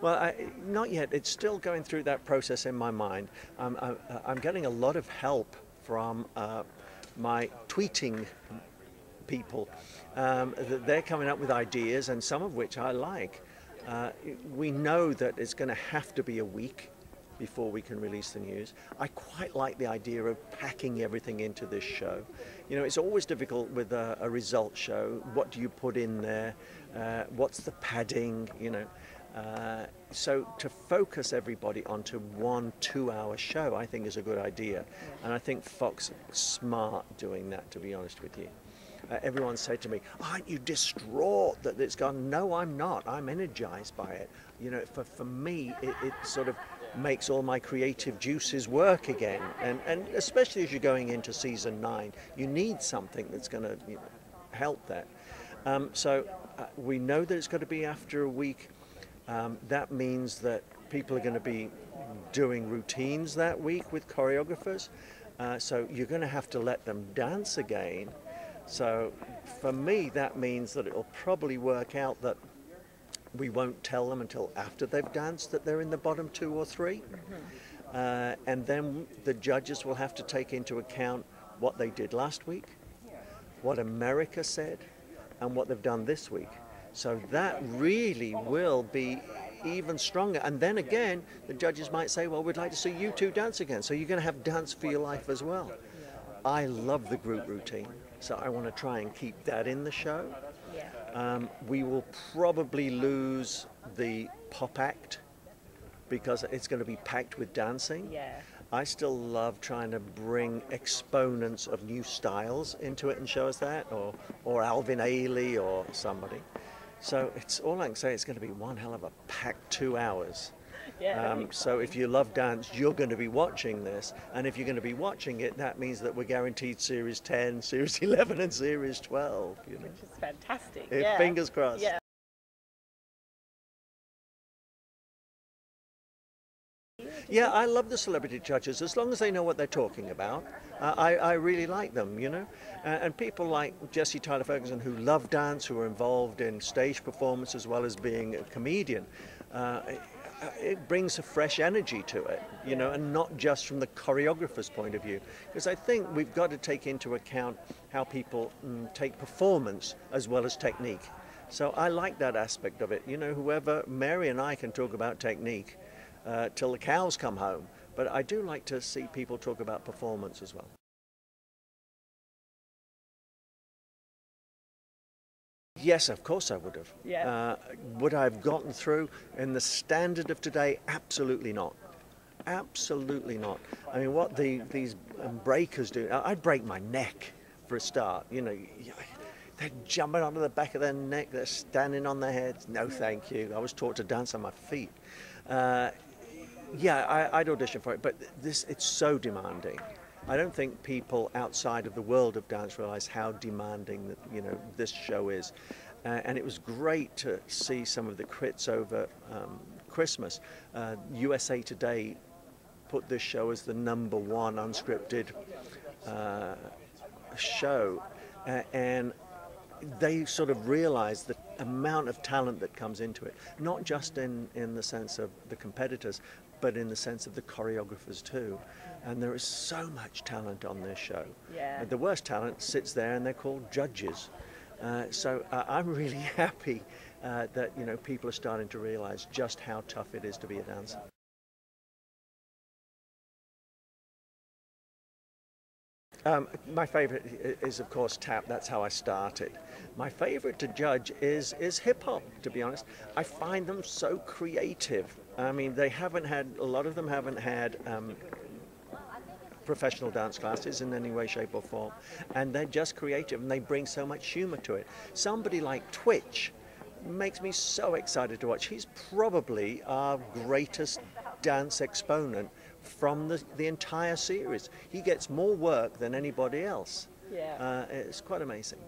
Well, not yet. It's still going through that process in my mind. I'm getting a lot of help from my tweeting people. They're coming up with ideas, and some of which I like. We know that it's going to have to be a week before we can release the news. I quite like the idea of packing everything into this show. You know, it's always difficult with a result show. What do you put in there? What's the padding? You know, so to focus everybody onto 1 2-hour show, I think is a good idea, and I think Fox are smart doing that. To be honest with you. Everyone said to me, "Aren't you distraught that it's gone?" No, I'm not. I'm energized by it. You know, for me, it sort of makes all my creative juices work again. And especially as you're going into season 9, you need something that's going to help that. So we know that it's got to be after a week. That means that people are going to be doing routines that week with choreographers. So you're going to have to let them dance again. So for me, that means that it'll probably work out that we won't tell them until after they've danced that they're in the bottom 2 or 3. And then the judges will have to take into account what they did last week, what America said, and what they've done this week. So that really will be even stronger. And then again, the judges might say, well, we'd like to see you two dance again. So you're going to have dance for your life as well. I love the group routine, so I want to try and keep that in the show. We will probably lose the pop act because it's going to be packed with dancing. I still love trying to bring exponents of new styles into it and show us that, or Alvin Ailey or somebody. So it's all I can say. It's going to be one hell of a packed 2 hours. So if you love dance, you're going to be watching this, and if you're going to be watching it, that means that we're guaranteed Series 10, Series 11, and Series 12. You know? Which is fantastic. Fingers crossed. Yeah, I love the celebrity judges as long as they know what they're talking about. I really like them, you know. And people like Jesse Tyler Ferguson, who love dance, who are involved in stage performance as well as being a comedian. It brings a fresh energy to it, you know, and not just from the choreographer's point of view. Because I think we've got to take into account how people take performance as well as technique. So I like that aspect of it. You know, Mary and I can talk about technique till the cows come home, but I do like to see people talk about performance as well. Yes, of course I would have. Would I have gotten through in the standard of today? Absolutely not. Absolutely not. I mean, what these breakers do, I'd break my neck for a start. You know, they're jumping onto the back of their neck, they're standing on their heads. No, thank you. I was taught to dance on my feet. I'd audition for it, but it's so demanding. I don't think people outside of the world of dance realize how demanding this show is. And it was great to see some of the crits over Christmas. USA Today put this show as the #1 unscripted show. And they sort of realized the amount of talent that comes into it, not just in the sense of the competitors, but in the sense of the choreographers too. And there is so much talent on this show. The worst talent sits there and they're called judges. So I'm really happy that people are starting to realize just how tough it is to be a dancer. My favorite is, of course, tap. That's how I started. My favorite to judge is hip hop, to be honest. I find them so creative. I mean, a lot of them haven't had professional dance classes in any way, shape or form. And they're just creative and they bring so much humor to it. Somebody like Twitch makes me so excited to watch. He's probably our greatest dance exponent from the entire series. He gets more work than anybody else. It's quite amazing.